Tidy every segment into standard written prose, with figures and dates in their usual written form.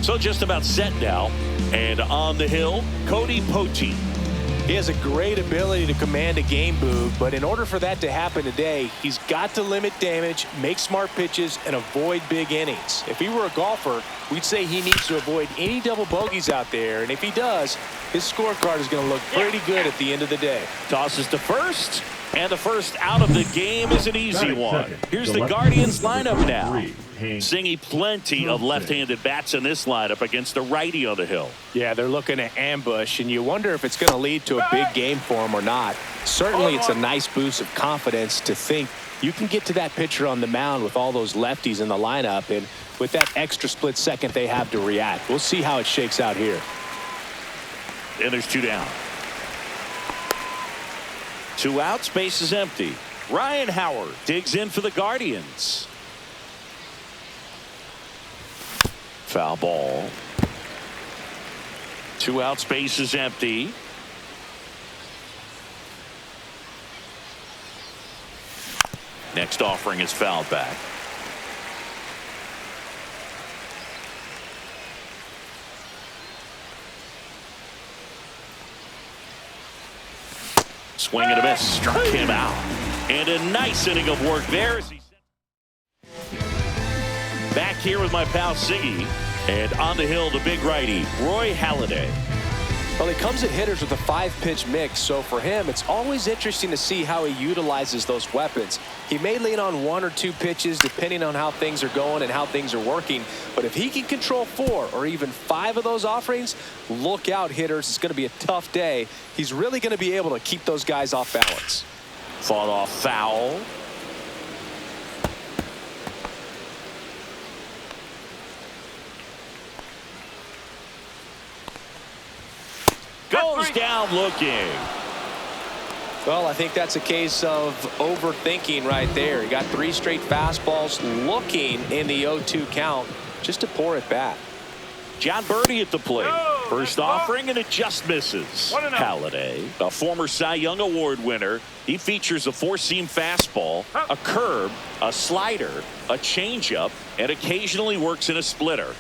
So just about set now. And on the hill, Cody Poteet. He has a great ability to command a game, Boog, but in order for that to happen today, he's got to limit damage, make smart pitches, and avoid big innings. If he were a golfer, we'd say he needs to avoid any double bogeys out there, and if he does, his scorecard is going to look pretty good at the end of the day. Tosses to first, and the first out of the game is an easy one. Here's the Guardians lineup now. Singy plenty of left-handed bats in this lineup against the righty on the hill. Yeah, they're looking to ambush, and you wonder if it's going to lead to a big game for him or not. Certainly, it's a nice boost of confidence to think you can get to that pitcher on the mound with all those lefties in the lineup, and with that extra split second they have to react. We'll see how it shakes out here. And there's 2 down. 2 outs, base is empty. Ryan Howard digs in for the Guardians. Foul ball. 2 outs, base is empty. Next offering is fouled back. Swing and a miss. Struck him out. And a nice inning of work there. Back here with my pal Singy. And on the hill, the big righty, Roy Halladay. Well, he comes at hitters with a 5-pitch mix, so for him, it's always interesting to see how he utilizes those weapons. He may lean on 1 or 2 pitches depending on how things are going and how things are working, but if he can control 4 or even 5 of those offerings, look out, hitters. It's going to be a tough day. He's really going to be able to keep those guys off balance. Fought off foul. Goes down looking. Well, I think that's a case of overthinking right there. He got 3 straight fastballs looking in the 0-2 count just to pour it back. John Birdie at the plate. First offering, and it just misses. Halladay, a former Cy Young Award winner. He features a 4-seam fastball, a curve, a slider, a changeup, and occasionally works in a splitter.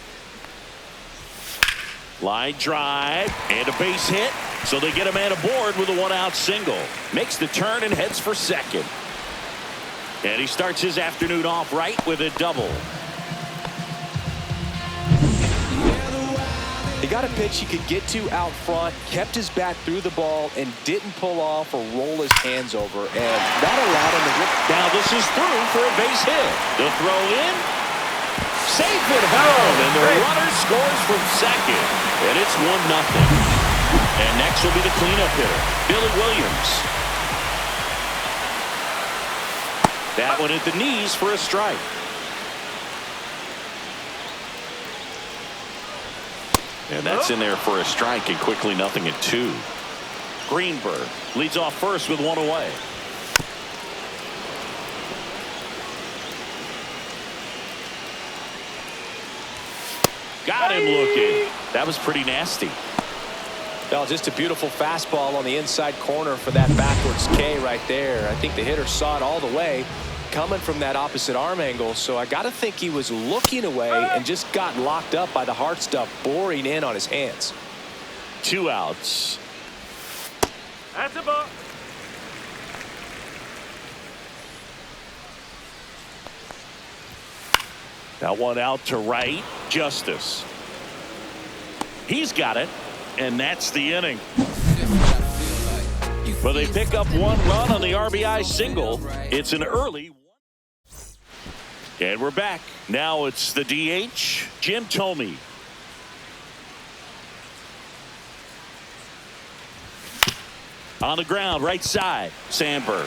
Line drive and a base hit, so they get a man aboard with a 1-out single. Makes the turn and heads for second. And he starts his afternoon off right with a double. He got a pitch he could get to out front, kept his bat through the ball, and didn't pull off or roll his hands over. And that allowed him to rip. Now this is through for a base hit. The throw in. Safe at home, and the runner scores from second. And it's 1-0. And next will be the cleanup hitter, Billy Williams. That one at the knees for a strike. And that's in there for a strike, and quickly 0-2. Greenberg leads off first with 1 away. Got him looking. That was pretty nasty. Well, just a beautiful fastball on the inside corner for that backwards K right there. I think the hitter saw it all the way coming from that opposite arm angle, so I got to think he was looking away and just got locked up by the hard stuff boring in on his hands. 2 outs. That's a ball. That one out to right. Justice. He's got it, and that's the inning. But they pick up 1 run on the RBI single. It's an early. And we're back. Now it's the DH, Jim Thome. On the ground, right side, Sandberg.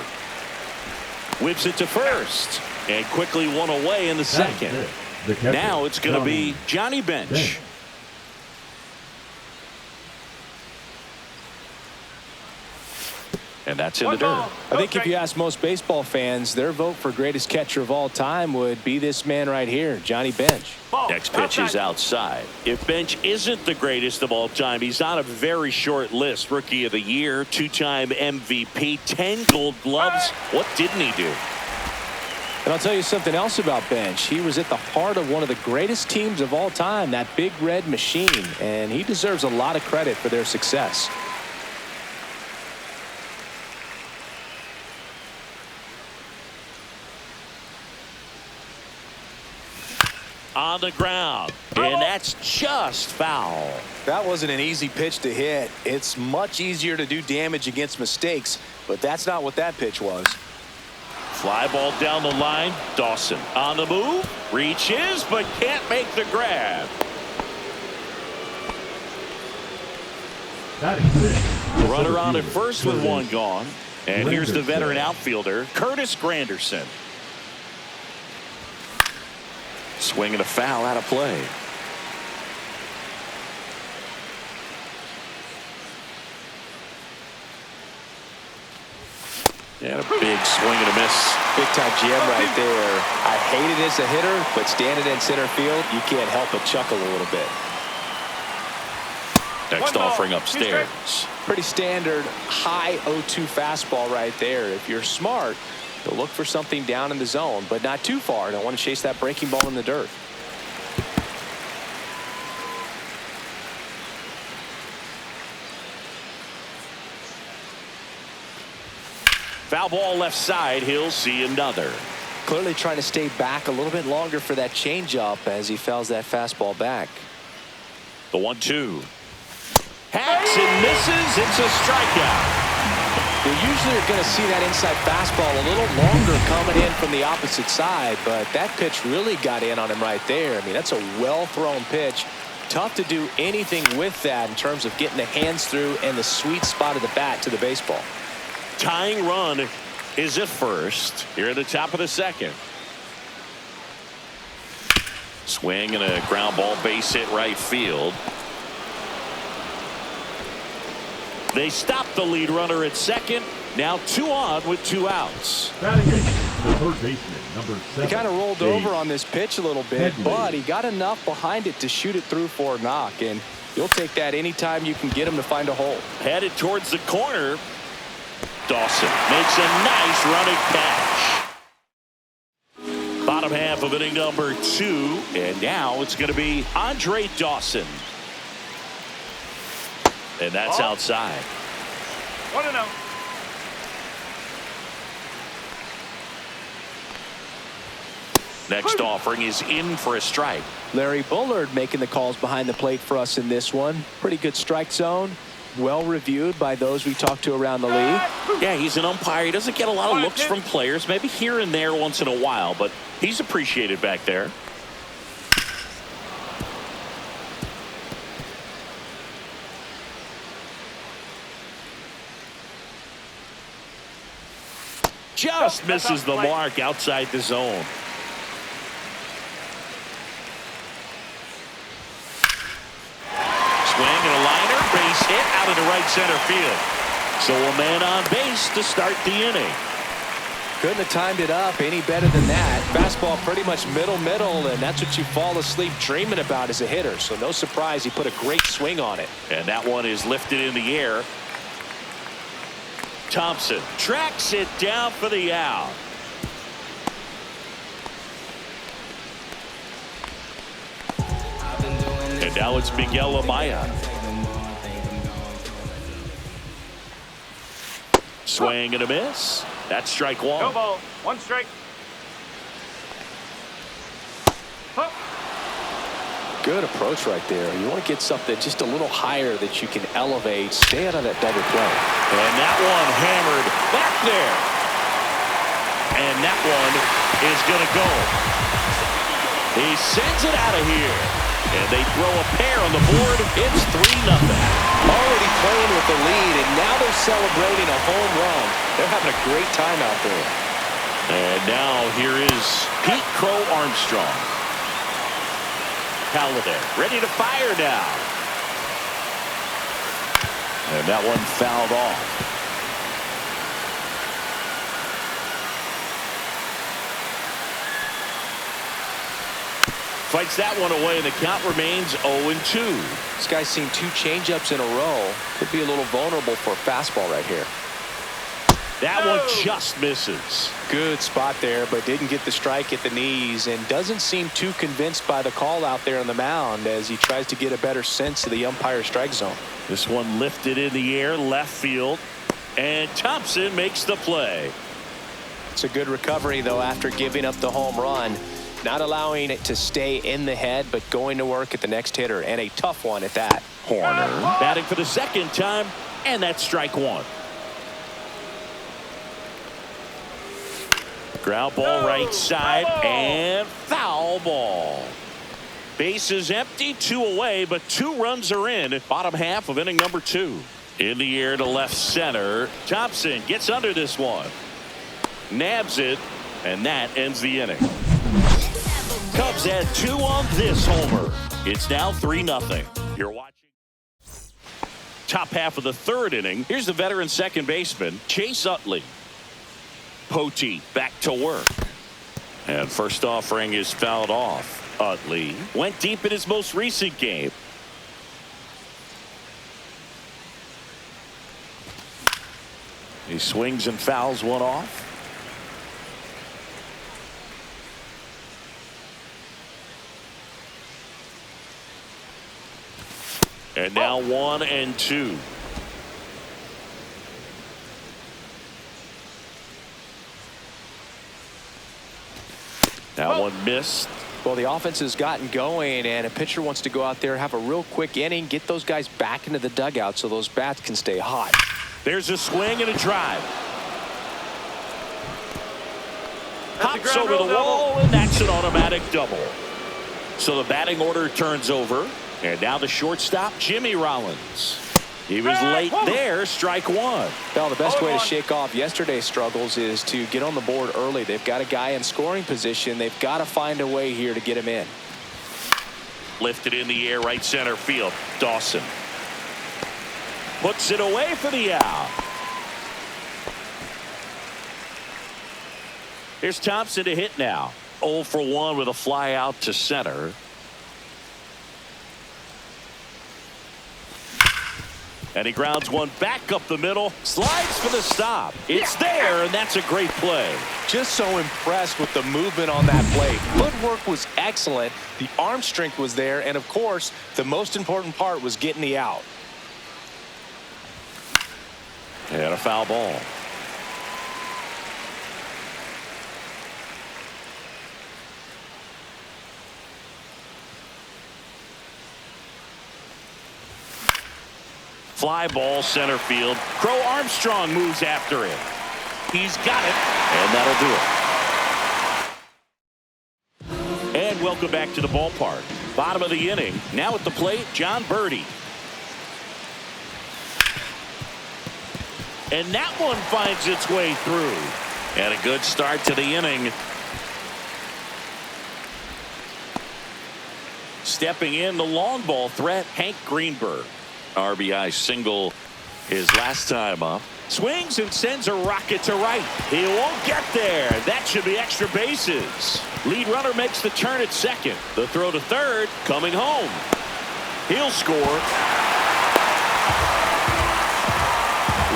Whips it to first. And quickly 1 away in the second. Now it's going to be Johnny Bench. And that's in the dirt. I think if you ask most baseball fans, their vote for greatest catcher of all time would be this man right here, Johnny Bench. Next pitch is outside. If Bench isn't the greatest of all time, he's on a very short list. Rookie of the Year, 2-time MVP, 10 Gold Gloves. What didn't he do? And I'll tell you something else about Bench. He was at the heart of one of the greatest teams of all time, that Big Red Machine, and he deserves a lot of credit for their success. On the ground, and that's just foul. That wasn't an easy pitch to hit. It's much easier to do damage against mistakes, but that's not what that pitch was. Fly ball down the line. Dawson on the move, reaches but can't make the grab. Runner on at first with one gone, and here's the veteran outfielder Curtis Granderson. Swinging a foul out of play. And a big swing and a miss. Big time jam right there. I hate it as a hitter, but standing in center field, you can't help but chuckle a little bit. Next offering upstairs. Pretty standard high 0-2 fastball right there. If you're smart, you'll look for something down in the zone, but not too far. Don't want to chase that breaking ball in the dirt. Foul ball left side. He'll see another. Clearly trying to stay back a little bit longer for that changeup as he fouls that fastball back. The 1-2. Hacks and misses. It's a strikeout. You usually are going to see that inside fastball a little longer coming in from the opposite side, but that pitch really got in on him right there. I mean, that's a well-thrown pitch. Tough to do anything with that in terms of getting the hands through and the sweet spot of the bat to the baseball. Tying run is at first here at the top of the second. Swing and a ground ball base hit right field. They stop the lead runner at second. Now 2 on with 2 outs. The third baseman, number 7. He kind of rolled over on this pitch a little bit, but he got enough behind it to shoot it through for a knock, and you'll take that anytime you can get him to find a hole. Headed towards the corner. Dawson makes a nice running catch. Bottom half of inning number 2, and now it's going to be Andre Dawson. And that's outside. 1-0. Next offering is in for a strike. Larry Bullard making the calls behind the plate for us in this one. Pretty good strike zone. Well reviewed by those we talked to around the league. Yeah, he's an umpire. He doesn't get a lot of looks from players, maybe here and there once in a while, but he's appreciated back there. Just misses the mark outside the zone. Swing and a liner, base hit out into right center field. So a man on base to start the inning. Couldn't have timed it up any better than that. Fastball pretty much middle, and that's what you fall asleep dreaming about as a hitter. So no surprise he put a great swing on it. And that one is lifted in the air. Thompson tracks it down for the out. And now it's Miguel Amaya. Swing and a miss. That's strike 1. No ball. 1 strike. Huh. Good approach right there. You want to get something just a little higher that you can elevate. Stay out of that double play. And that one hammered back there. And that one is going to go. He sends it out of here. And they throw a pair on the board. It's 3-0. Already playing with the lead, and now they're celebrating a home run. They're having a great time out there. And now here is Pete Crow Armstrong. Halliday ready to fire now. And that one fouled off. Fights that one away, and the count remains 0-2. This guy's seen 2 changeups in a row. Could be a little vulnerable for a fastball right here. That one just misses. Good spot there, but didn't get the strike at the knees and doesn't seem too convinced by the call out there on the mound as he tries to get a better sense of the umpire strike zone. This one lifted in the air, left field, and Thompson makes the play. It's a good recovery, though, after giving up the home run. Not allowing it to stay in the head, but going to work at the next hitter, and a tough one at that. Horner batting for the second time, and that's strike one. Ground ball right side and foul ball. Bases empty, 2 away, but 2 runs are in. Bottom half of inning number 2. In the air to left center. Thompson gets under this one. Nabs it, and that ends the inning. Cubs had 2 on this homer. It's now 3-0. You're watching top half of the 3rd inning. Here's the veteran second baseman, Chase Utley. Poteet back to work. And first offering is fouled off. Utley went deep in his most recent game. He swings and fouls one off. And now 1-2. That one missed. Well, the offense has gotten going, and a pitcher wants to go out there, have a real quick inning, get those guys back into the dugout so those bats can stay hot. There's a swing and a drive. Hops over the wall, and that's an automatic double. So the batting order turns over, and now the shortstop, Jimmy Rollins. He was late there, strike one. Well, the best way to shake off yesterday's struggles is to get on the board early. They've got a guy in scoring position. They've got to find a way here to get him in. Lifted in the air, right center field. Dawson puts it away for the out. Here's Thompson to hit now. 0 for 1 with a fly out to center. And he grounds one back up the middle, slides for the stop. It's there, and that's a great play. Just so impressed with the movement on that play. Footwork was excellent. The arm strength was there. And, of course, the most important part was getting the out. And a foul ball. Fly ball center field. Crow Armstrong moves after it. He's got it, and that'll do it. And welcome back to the ballpark. Bottom of the inning. Now at the plate, John Birdie. And that one finds its way through. And a good start to the inning. Stepping in, the long ball threat, Hank Greenberg. RBI single his last time up. Swings and sends a rocket to right. He won't get there. That should be extra bases. Lead runner makes the turn at second. The throw to third, coming home. He'll score.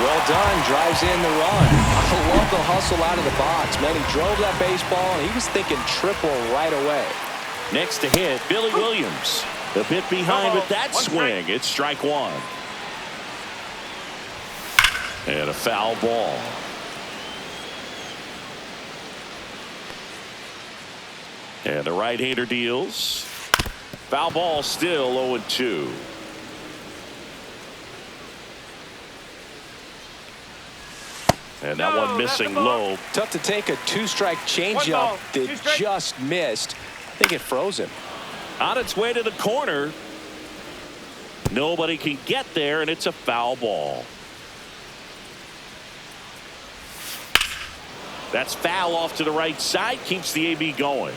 Well done. Drives in the run. I love the hustle out of the box. Man, he drove that baseball, and he was thinking triple right away. Next to hit, Billy Williams. A bit behind with that swing. It's strike one. And a foul ball. And the right-hander deals. Foul ball still 0-2. And that one missing low. Tough to take a 2-strike changeup that just missed. I think it froze him. On its way to the corner. Nobody can get there, and it's a foul ball. That's foul off to the right side. Keeps the AB going.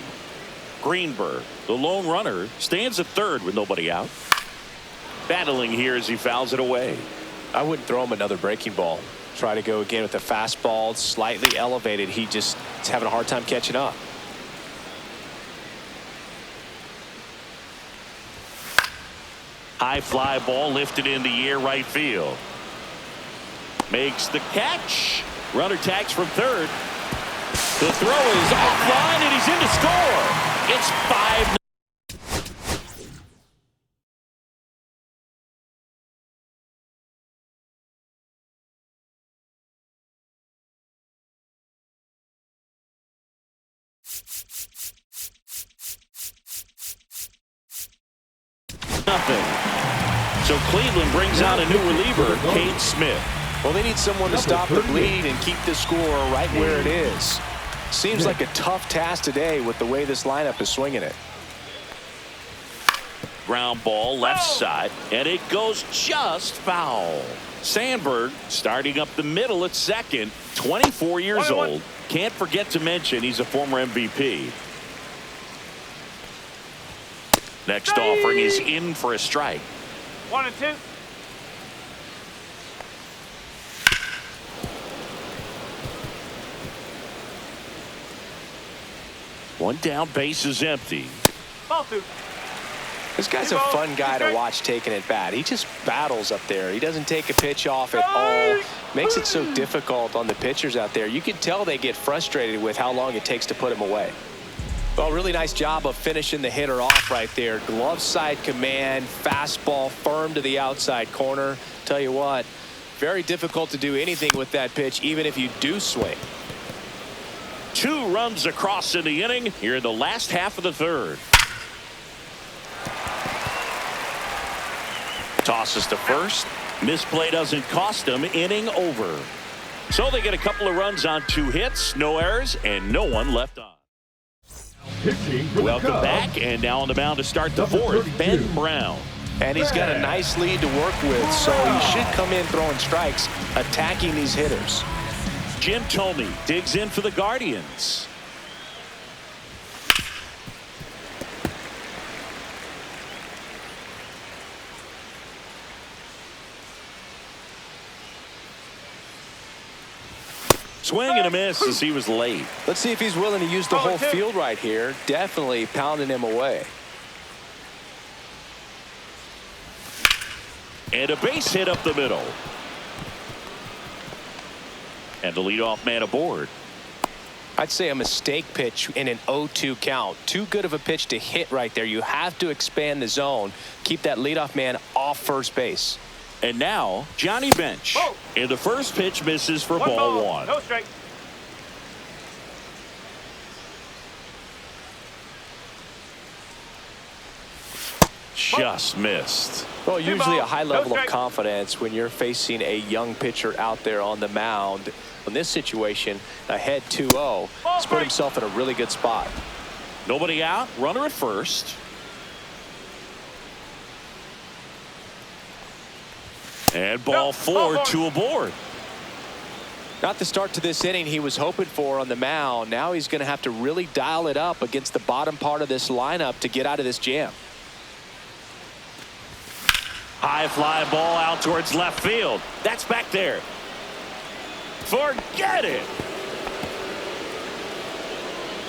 Greenberg, the lone runner, stands at third with nobody out. Battling here as he fouls it away. I wouldn't throw him another breaking ball. Try to go again with a fastball, slightly elevated. He just is having a hard time catching up. High fly ball lifted in the air right field. Makes the catch. Runner tags from third. The throw is offline, and he's in to score. It's 5-0. So Cleveland brings out a new reliever, Cade Smith. Well, they need someone to stop the bleed and keep the score right where it is. Seems like a tough task today with the way this lineup is swinging it. Ground ball left side, and it goes just foul. Sandberg starting up the middle at second, 24 years old. Can't forget to mention he's a former MVP. Next offering is in for a strike. 1-2. One down, base is empty. Ball 2. This guy's a fun guy to watch taking at bat. He just battles up there. He doesn't take a pitch off at all. Makes it so difficult on the pitchers out there. You can tell they get frustrated with how long it takes to put him away. Well, really nice job of finishing the hitter off right there. Glove side command, fastball firm to the outside corner. Tell you what, very difficult to do anything with that pitch, even if you do swing. 2 runs across in the inning here in the last half of the third. Tosses to first. Misplay doesn't cost them. Inning over. So they get a couple of runs on 2 hits, no errors, and no one left on. Welcome back, and now on the mound to start the fourth, Ben Brown. And he's got a nice lead to work with, so he should come in throwing strikes, attacking these hitters. Jim Thome digs in for the Guardians. Swing and a miss as he was late. Let's see if he's willing to use the whole field right here. Definitely pounding him away. And a base hit up the middle. And the leadoff man aboard. I'd say a mistake pitch in an 0-2 count. Too good of a pitch to hit right there. You have to expand the zone. Keep that leadoff man off first base. And now Johnny Bench. And the first pitch misses for ball 1. No strike. Just missed. Well, usually a high level of confidence when you're facing a young pitcher out there on the mound. In this situation, ahead 2-0, he's put himself in a really good spot. Nobody out, runner at first. And ball 4, 2 aboard. Not the start to this inning he was hoping for on the mound. Now he's going to have to really dial it up against the bottom part of this lineup to get out of this jam. High fly ball out towards left field. That's back there. Forget it.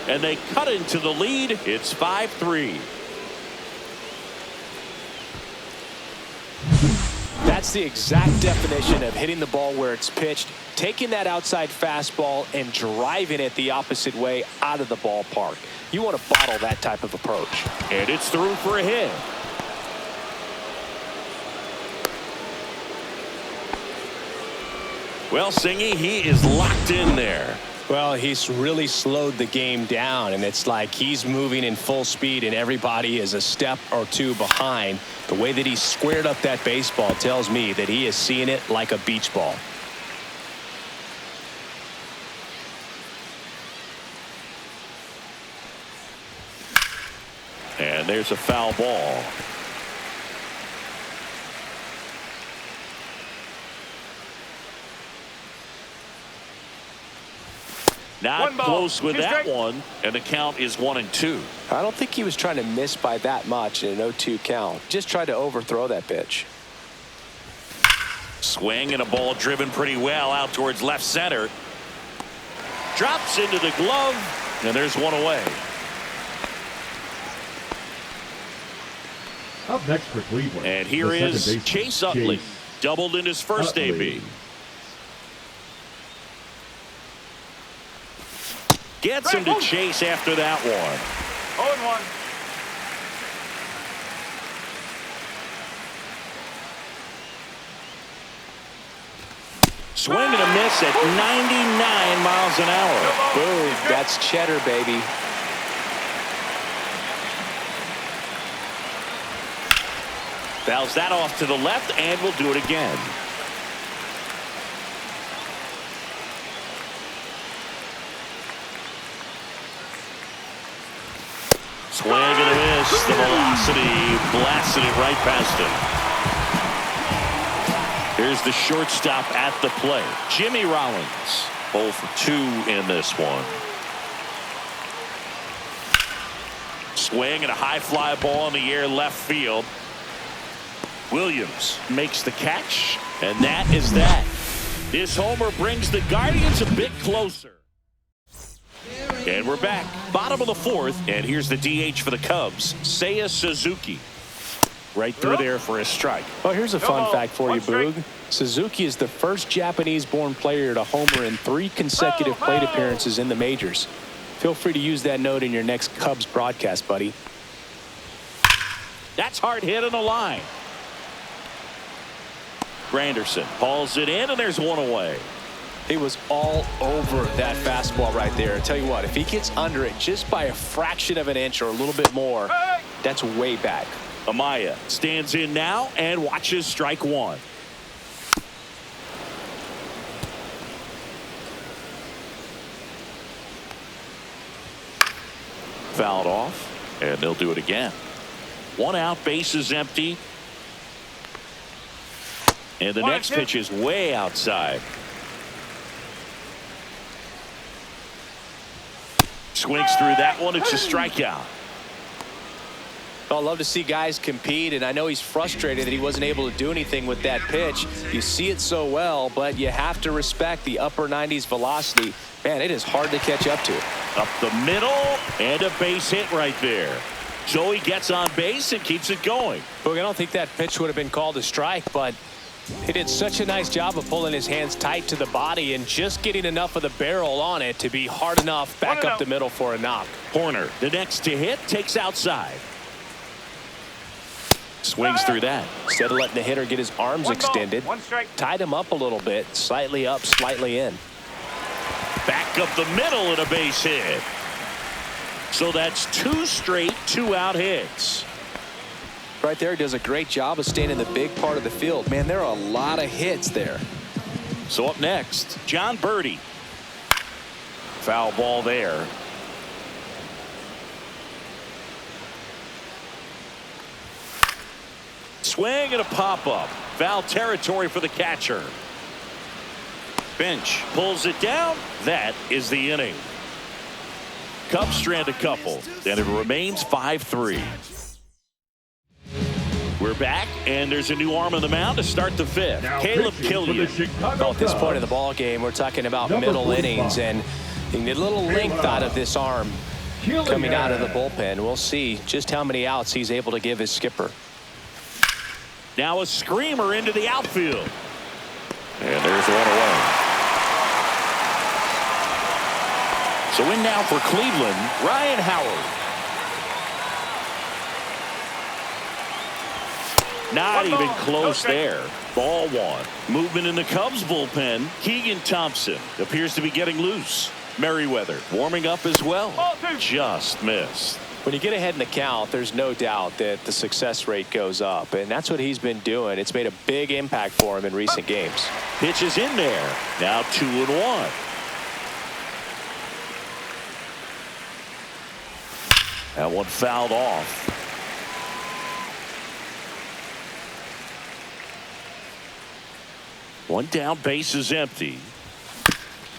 And they cut into the lead. It's 5-3. That's the exact definition of hitting the ball where it's pitched, taking that outside fastball and driving it the opposite way out of the ballpark. You want to bottle that type of approach. And it's through for a hit. Well, Singy, he is locked in there. Well, he's really slowed the game down, and it's like he's moving in full speed and everybody is a step or 2 behind. The way that he squared up that baseball tells me that he is seeing it like a beach ball. And there's a foul ball. Not close with that one, and the count is 1-2. I don't think he was trying to miss by that much in an 0-2 count. Just tried to overthrow that pitch. Swing and a ball driven pretty well out towards left center. Drops into the glove, and there's one away. Up next for Cleveland. And here is Chase Utley. Doubled in his first AB. Gets him to chase after that one. 0-1. Swing and a miss at 99 miles an hour. Boom. That's cheddar, baby. Fouls that off to the left, and we'll do it again. Swing and a miss. The velocity blasted it right past him. Here's the shortstop at the plate. Jimmy Rollins, 0 for 2 in this one. Swing and a high fly ball in the air left field. Williams makes the catch, and that is that. This homer brings the Guardians a bit closer. And we're back. Bottom of the fourth, and here's the DH for the Cubs, Seiya Suzuki. Right through there for a strike. Well, here's a fun fact for you, Boog. Suzuki is the first Japanese-born player to homer in 3 consecutive plate appearances in the majors. Feel free to use that note in your next Cubs broadcast, buddy. That's hard hit on the line. Granderson hauls it in, and there's one away. He was all over that fastball right there. I tell you what, if he gets under it just by a fraction of an inch or a little bit more, that's way back. Amaya stands in now and watches strike one. Fouled off, and they'll do it again. 1 out, bases empty. And the next pitch is way outside. Swings through that one. It's a strikeout. Well, I love to see guys compete, and I know he's frustrated that he wasn't able to do anything with that pitch. You see it so well, but you have to respect the upper 90s velocity. Man, it is hard to catch up to. Up the middle, and a base hit right there. So he gets on base and keeps it going. Look, I don't think that pitch would have been called a strike, but he did such a nice job of pulling his hands tight to the body and just getting enough of the barrel on it to be hard enough back up the middle for a knock. Horner, the next to hit, takes outside. Swings through that. Instead of letting the hitter get his arms extended, tied him up a little bit, slightly up, slightly in. Back up the middle and a base hit. So that's 2 straight 2-out hits. Right there, he does a great job of staying in the big part of the field. Man, there are a lot of hits there. So up next, John Birdie. Foul ball there. Swing and a pop-up. Foul territory for the catcher. Bench pulls it down. That is the inning. Cubs strand a couple, and it remains 5-3. We're back, and there's a new arm on the mound to start the 5th. Now Caleb Killian. Well, at this point in the ball game, we're talking about middle innings, and you need a little length out of this arm coming out of the bullpen. We'll see just how many outs he's able to give his skipper. Now a screamer into the outfield. And there's one away. So in now for Cleveland, Ryan Howard. Not even close there. Ball 1. Movement in the Cubs bullpen. Keegan Thompson appears to be getting loose. Merriweather warming up as well. Just missed. When you get ahead in the count, there's no doubt that the success rate goes up, and that's what he's been doing. It's made a big impact for him in recent games. Pitch is in there. Now 2-1. That one fouled off. One down, base is empty.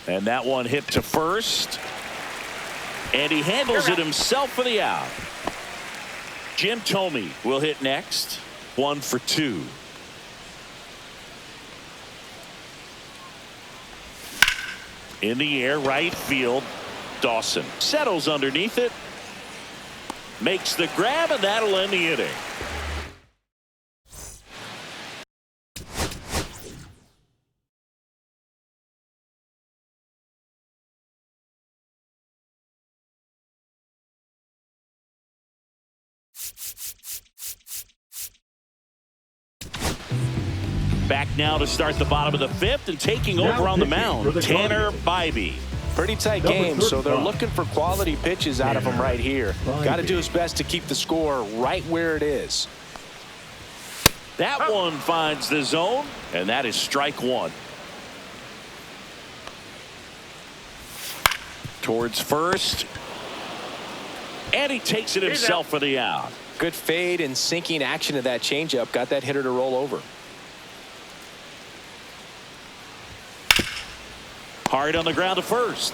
And that one hit to first. And he handles it himself for the out. Jim Thome will hit next. 1 for 2. In the air, right field. Dawson settles underneath it. Makes the grab, and that'll end the inning. Back now to start the bottom of the fifth and taking over on the mound, Tanner Bybee. Pretty tight game, so they're looking for quality pitches out of him right here. Got to do his best to keep the score right where it is. That one finds the zone, and that is strike one. Towards first, and he takes it himself for the out. Good fade and sinking action to that changeup. Got that hitter to roll over. Hard on the ground to first.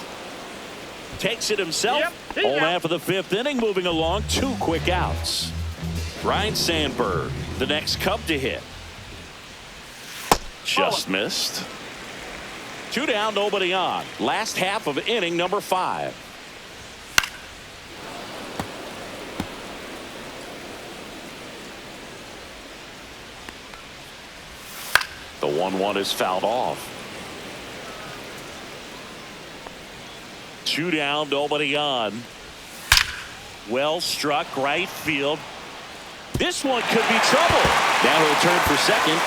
Takes it himself. Home half of the fifth inning, moving along. 2 quick outs. Ryan Sandberg, the next Cub to hit. Just missed. 2 down, nobody on. Last half of inning number 5. The 1-1 is fouled off. 2 down, nobody on. Well struck, right field. This one could be trouble. Now he'll turn for second.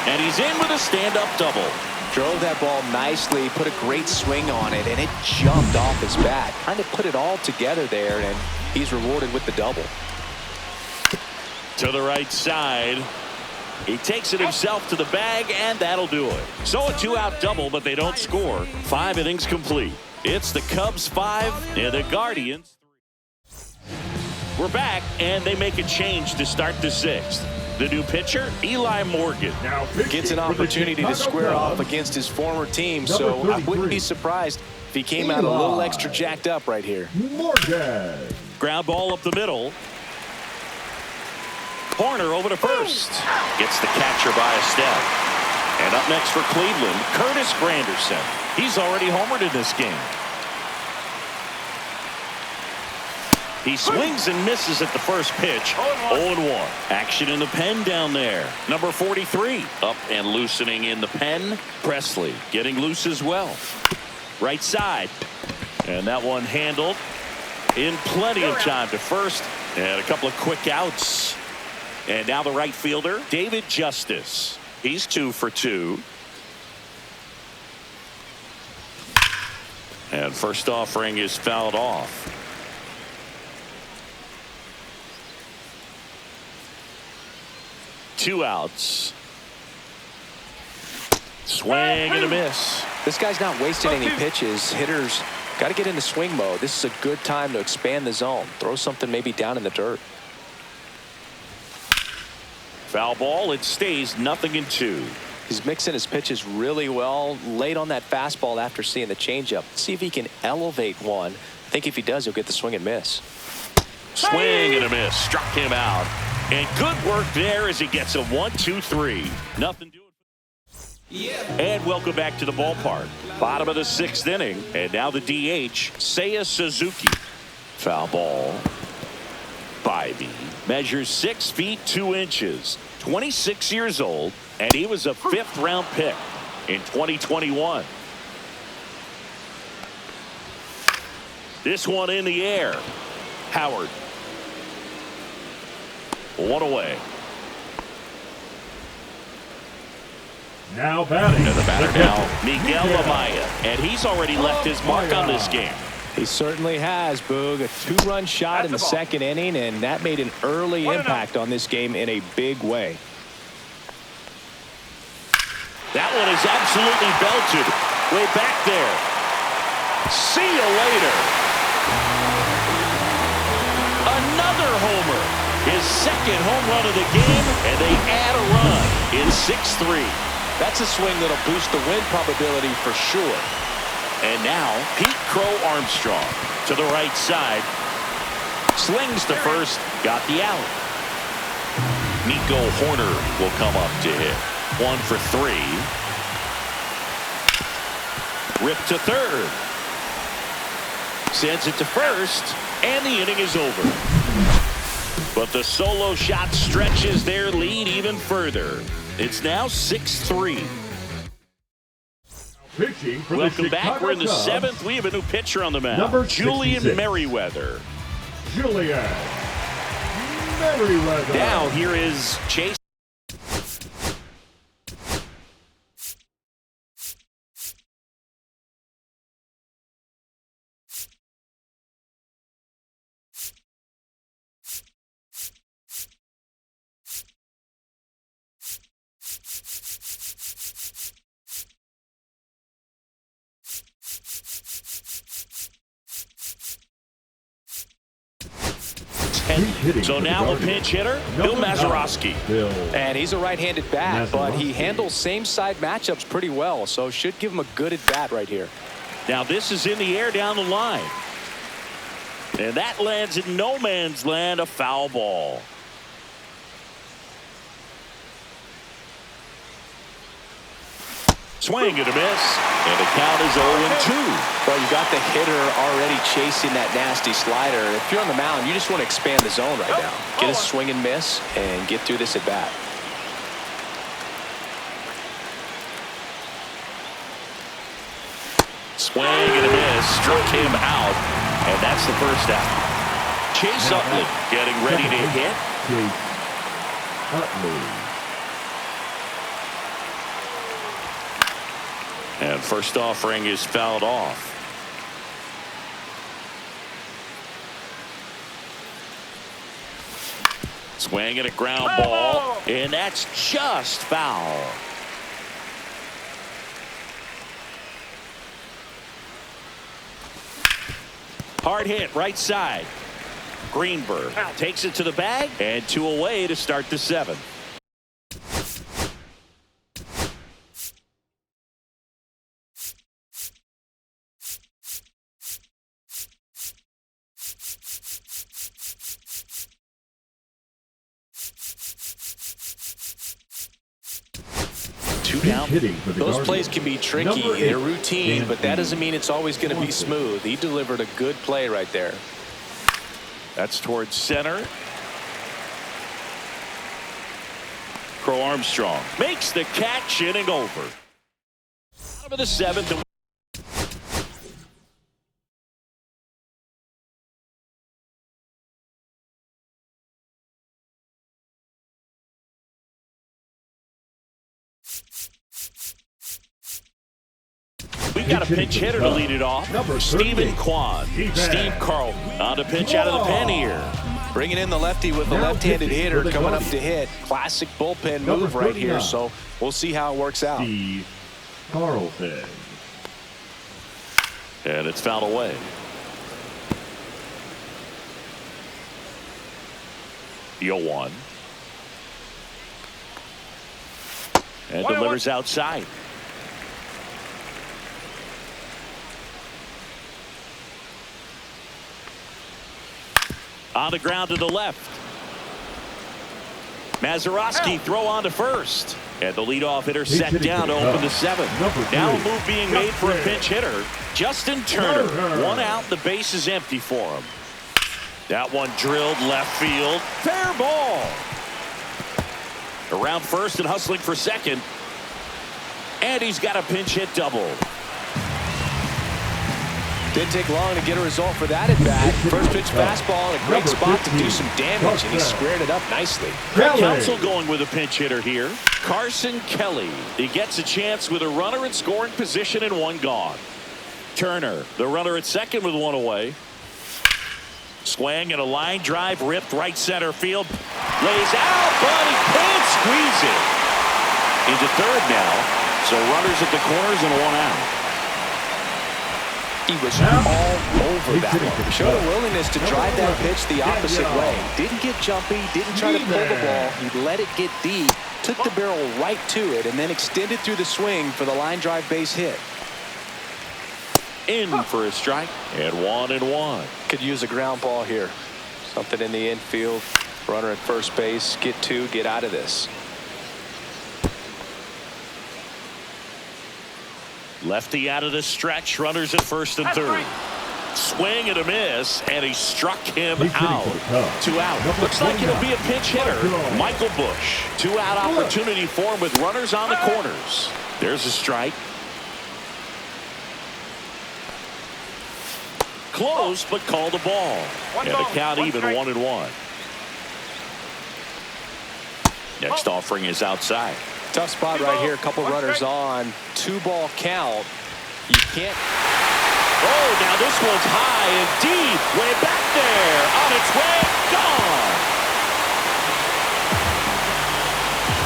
And he's in with a stand-up double. Drove that ball nicely, put a great swing on it, and it jumped off his bat. Kind of put it all together there, and he's rewarded with the double. To the right side. He takes it himself to the bag, and that'll do it. So a 2-out double, but they don't score. 5 innings complete. It's the Cubs 5 and the Guardians 3. We're back, and they make a change to start the 6th. The new pitcher, Eli Morgan. Gets an opportunity to square off against his former team, so I wouldn't be surprised if he came out a little extra jacked up right here. Morgan. Ground ball up the middle. Corner over to first. Gets the catcher by a step. And up next for Cleveland, Curtis Granderson. He's already homered in this game. He swings and misses at the first pitch. 0-1. Action in the pen down there. Number 43 up and loosening in the pen. Presley getting loose as well. Right side. And that one handled in plenty of time to first. And a couple of quick outs. And now the right fielder, David Justice. He's 2 for 2. And first offering is fouled off. Two outs. Swing and a miss. This guy's not wasting any pitches. Hitters got to get into swing mode. This is a good time to expand the zone. Throw something maybe down in the dirt. Foul ball. It stays 0-2. He's mixing his pitches really well. Late on that fastball after seeing the changeup. See if he can elevate one. I think if he does, he'll get the swing and miss. Swing and a miss. Struck him out. And good work there as he gets a 1-2-3. Nothing doing. And welcome back to the ballpark. Bottom of the 6th inning. And now the DH, Seiya Suzuki. Foul ball. Bybee measures 6 feet 2 inches. 26 years old. And he was a 5th-round pick in 2021. This one in the air. Howard. 1 away. Now batting. And the batter now, Miguel Amaya. And he's already left his mark on this game. He certainly has, Boog. A 2-run shot in the 2nd inning, and that made an early impact on this game in a big way. That one is absolutely belted. Way back there. See you later. Another homer. His 2nd home run of the game, and they add a run in 6-3. That's a swing that'll boost the win probability for sure. And now Pete Crow Armstrong to the right side. Slings to first. Got the out. Nico Horner will come up to hit. 1 for 3. Rip to third. Sends it to first. And the inning is over. But the solo shot stretches their lead even further. It's now 6-3. Welcome back. We're in the 7th. We have a new pitcher on the mound. Number Julian 66. Merriweather. Julian Merriweather. Now here is Chase. So now a pinch hitter, Bill Mazeroski. And he's a right-handed bat, but he handles same-side matchups pretty well, so should give him a good at-bat right here. Now this is in the air down the line. And that lands in no man's land, a foul ball. Swing and a miss, and the count is 0-2. Well, you got the hitter already chasing that nasty slider. If you're on the mound, you just want to expand the zone right now. Get a swing and miss and get through this at bat. Swing and a miss, struck him out, and that's the first out. Chase Utley getting ready to hit. Chase Utley. And first offering is fouled off. Swing and a ground ball, and that's just foul. Hard hit right side. Greenberg takes it to the bag, and 2 away to start the 7th. Those plays can be tricky. They're routine, but that doesn't mean it's always going to be smooth. He delivered a good play right there. That's towards center. Crow Armstrong makes the catch, inning over. Out of the 7th. We got a pinch hitter to lead it off. Stephen Kwan. Steve Carlton on the pitch out of the pen here. Bringing in the lefty with the left-handed hitter coming up to hit. Classic bullpen move right here, so we'll see how it works out. Steve Carlton. And it's fouled away. The 0-1. And delivers outside. On the ground to the left. Mazeroski throw on to first. And the leadoff hitter set down to open the 7th. Now a move being made for a pinch hitter. Justin Turner. 1 out. The base is empty for him. That one drilled left field. Fair ball. Around first and hustling for second. And he's got a pinch hit double. Didn't take long to get a result for that at bat. First pitch fastball in a great spot to do some damage, and he squared it up nicely. Counsell going with a pinch hitter here. Carson Kelly. He gets a chance with a runner in scoring position and 1 gone. Turner, the runner at second with 1 away. Swing and a line drive ripped right center field. Lays out, but he can't squeeze it. Into third now. So runners at the corners and 1 out. He was all over that one. Showed a willingness to drive that pitch the opposite way. Didn't get jumpy, didn't try to pull the ball. He let it get deep, took the barrel right to it, and then extended through the swing for the line drive base hit. In for a strike, and 1-1. Could use a ground ball here. Something in the infield. Runner at first base. Get 2, get out of this. Lefty out of the stretch. Runners at first and third. Swing and a miss, and he struck him out. 2 out. Looks like it'll be a pinch hitter. Michael Bush. 2 out opportunity for him with runners on the corners. There's a strike. Close, but called a ball. And the count even 1-1. Next offering is outside. Tough spot right here. A couple runners on. 2-ball count. You can't. Oh, now this one's high and deep. Way back there. On its way. Gone.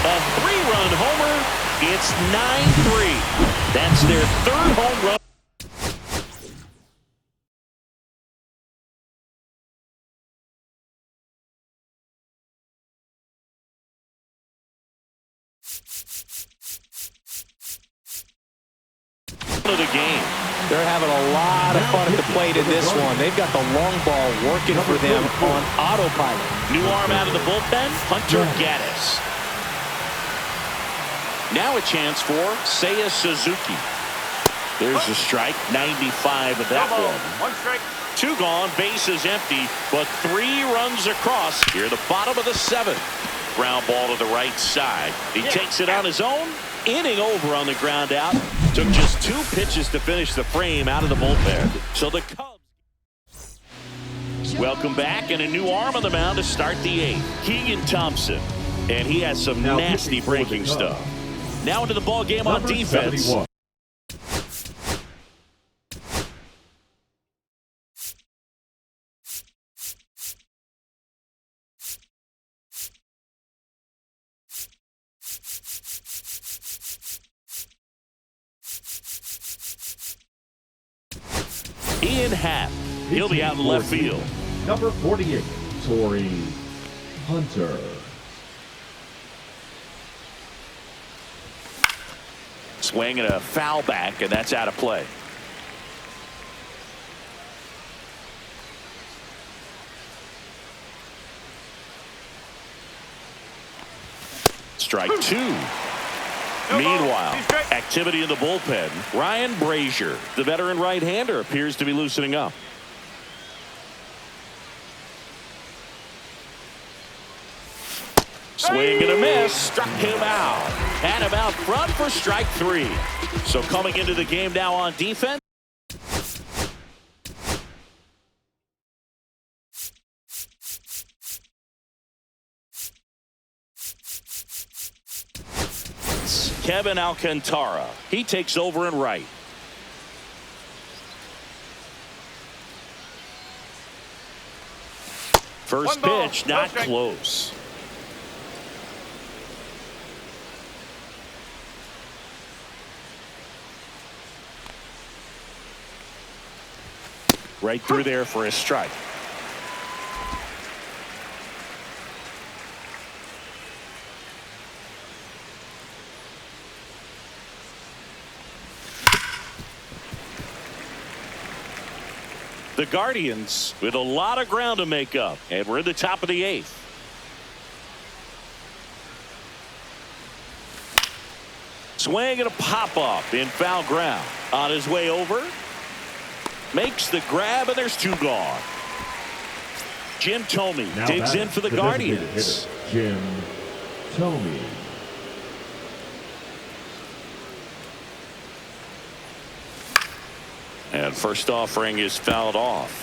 A 3-run homer. It's 9-3. That's their 3rd home run. of the game. They're having a lot of fun at the plate in this one. They've got the long ball working for them on autopilot. New arm out of the bullpen, Hunter Gaddis. Now a chance for Seiya Suzuki. There's a strike, 95 of that one. 1 strike. 2 gone, base is empty, but 3 runs across. Here, the bottom of the 7th. Ground ball to the right side. He takes it on his own. Inning over on the ground out. Took just 2 pitches to finish the frame out of the bullpen. So the Cubs. Welcome back, and a new arm on the mound to start the 8th. Keegan Thompson. And he has some nasty breaking stuff. Now into the ball game on defense. 71. Ian Happ. He'll be out in left field. Number 48, Torrey Hunter. Swing and a foul back, and that's out of play. Strike 2. Meanwhile, activity in the bullpen. Ryan Brazier, the veteran right-hander, appears to be loosening up. Swing and a miss. Struck him out. Had him out front for strike 3. So coming into the game now on defense. Kevin Alcantara. He takes over in right. First pitch, not close. Right through there for a strike. The Guardians with a lot of ground to make up, and we're in the top of the 8th. Swing and a pop-up in foul ground. On his way over. Makes the grab, and there's 2 gone. Jim Thome digs in for the Guardians. Jim Thome. And first offering is fouled off.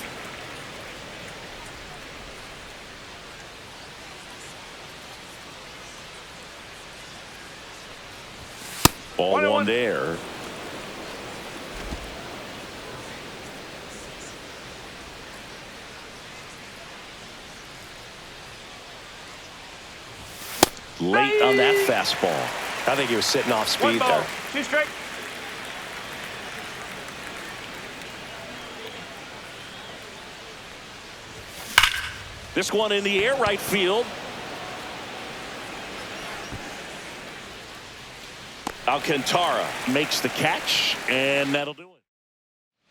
Ball 1 there. Late on that fastball. I think he was sitting off speed there. 2 strike. This one in the air, right field. Alcantara makes the catch, and that'll do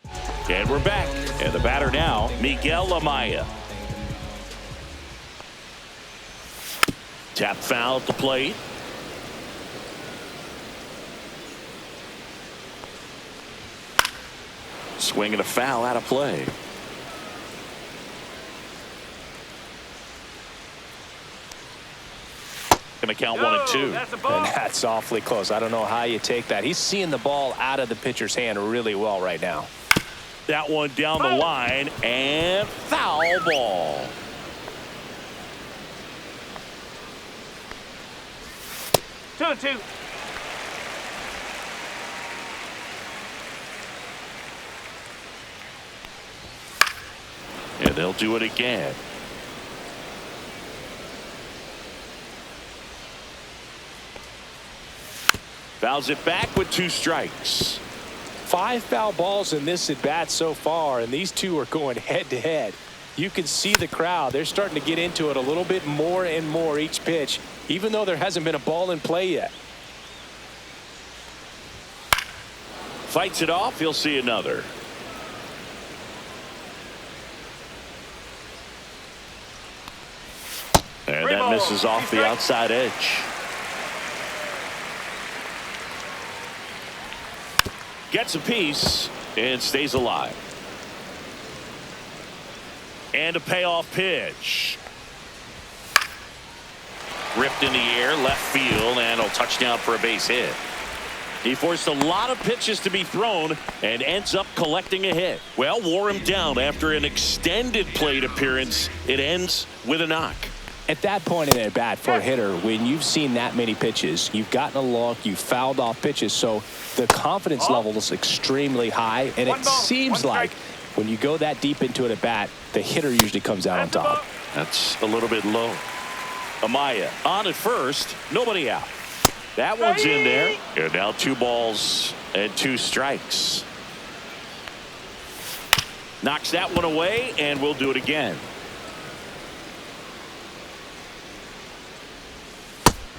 it. And we're back. And the batter now, Miguel Amaya. Tap foul at the plate. Swing and a foul out of play. Going to count 1 and 2. And that's awfully close. I don't know how you take that. He's seeing the ball out of the pitcher's hand really well right now. That one down the line, and foul ball. Two and 2. And they'll do it again. Fouls it back with 2 strikes. 5 foul balls in this at bat so far, and these 2 are going head to head. You can see the crowd. They're starting to get into it a little bit more and more each pitch, even though there hasn't been a ball in play yet. Fights it off. He'll see another. And that misses off the outside edge. Gets a piece and stays alive. And a payoff pitch. Ripped in the air, left field, and a touchdown for a base hit. He forced a lot of pitches to be thrown and ends up collecting a hit. Well, wore him down after an extended plate appearance. It ends with a knock. At that point in at bat for a hitter, when you've seen that many pitches, you've gotten a look, you've fouled off pitches, so the confidence level is extremely high, and it seems like when you go that deep into it at bat, the hitter usually comes out on top. That's a little bit low. Amaya on at first, nobody out. That one's in there. And now 2 balls and 2 strikes. Knocks that one away, and we'll do it again.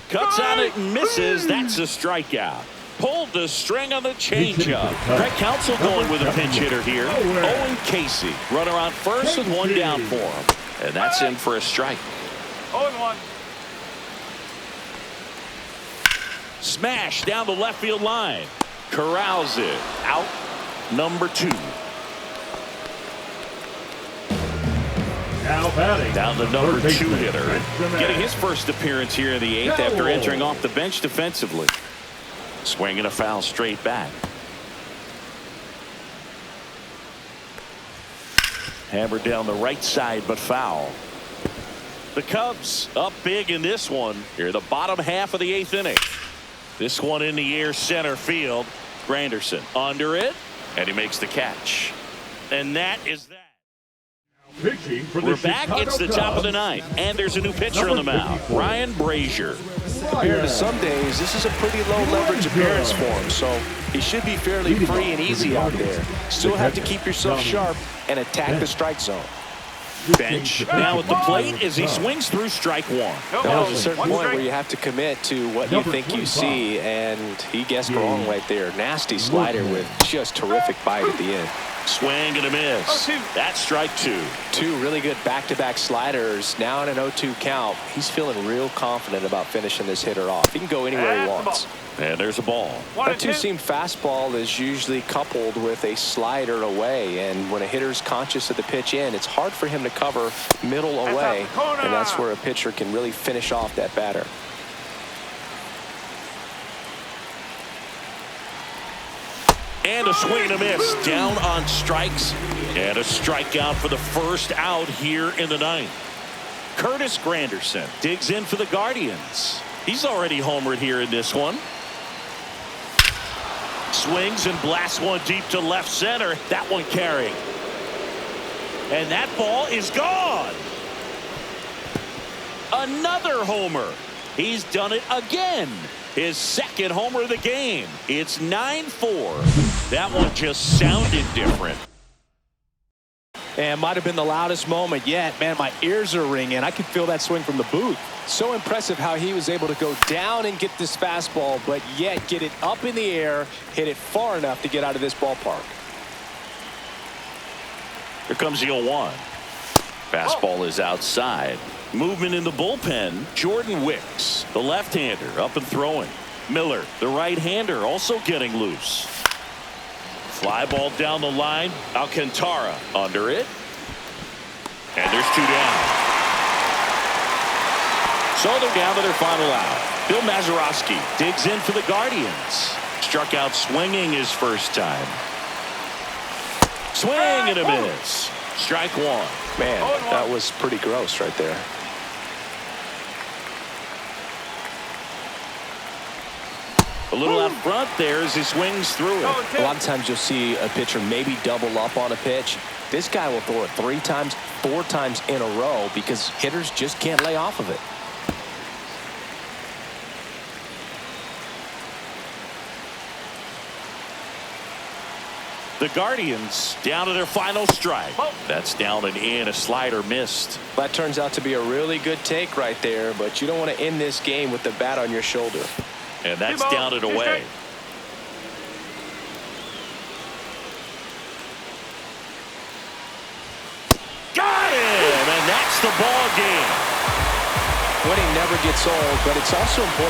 Cuts on it and misses. That's a strikeout. Pulled the string on the changeup. Greg Counsell going with a pinch hitter here. Owen Casey. Runner on first with 1 down for him. And that's in for a strike. 0-1. Smash down the left field line. Corrals it. Out number 2. Now batting. Down the number 2 hitter. Getting his first appearance here in the 8th after entering off the bench defensively. Swinging a foul straight back. Hammered down the right side, but foul. The Cubs up big in this one. Here, the bottom half of the 8th inning. This one in the air, center field. Granderson under it, and he makes the catch. And that is that. We're back. It's the top of the 9th, and there's a new pitcher on the mound, Ryan Brazier. Compared to some days, this is a pretty low leverage appearance for him, so he should be fairly free and easy out there. Still have to keep yourself sharp and attack the strike zone. Bench now at the plate as he swings through strike 1. There's a certain point where you have to commit to what you think you see, and he guessed wrong right there. Nasty slider with just terrific bite at the end. Swing and a miss. That's strike 2. 2 really good back-to-back sliders. Now in an 0-2 count. He's feeling real confident about finishing this hitter off. He can go anywhere he wants. And there's a ball. A 2-seam fastball is usually coupled with a slider away, and when a hitter's conscious of the pitch in, it's hard for him to cover middle away, and that's where a pitcher can really finish off that batter. And a swing and a miss. Down on strikes. And a strikeout for the first out here in the 9th. Curtis Granderson digs in for the Guardians. He's already homered here in this one. Swings and blasts one deep to left center. That one carrying. And that ball is gone. Another homer. He's done it again. His second homer of the game. It's 9-4. That one just sounded different. And might have been the loudest moment yet. Man, my ears are ringing. I can feel that swing from the booth. So impressive how he was able to go down and get this fastball, but yet get it up in the air, hit it far enough to get out of this ballpark. Here comes the 0-1. Fastball is outside. Movement in the bullpen. Jordan Wicks, the left-hander, up and throwing. Miller, the right-hander, also getting loose. Fly ball down the line. Alcantara under it. And there's 2 down. So they're down to their final out. Bill Mazeroski digs in for the Guardians. Struck out swinging his first time. Swing and a miss. Strike 1. Man, that was pretty gross right there. A little out front there as he swings through it. A lot of times you'll see a pitcher maybe double up on a pitch. This guy will throw it 3 times, 4 times in a row because hitters just can't lay off of it. The Guardians down to their final strike. That's down and in. A slider missed. That turns out to be a really good take right there, but you don't want to end this game with the bat on your shoulder. And that's down and away. the ball game. Winning never gets old, but it's also important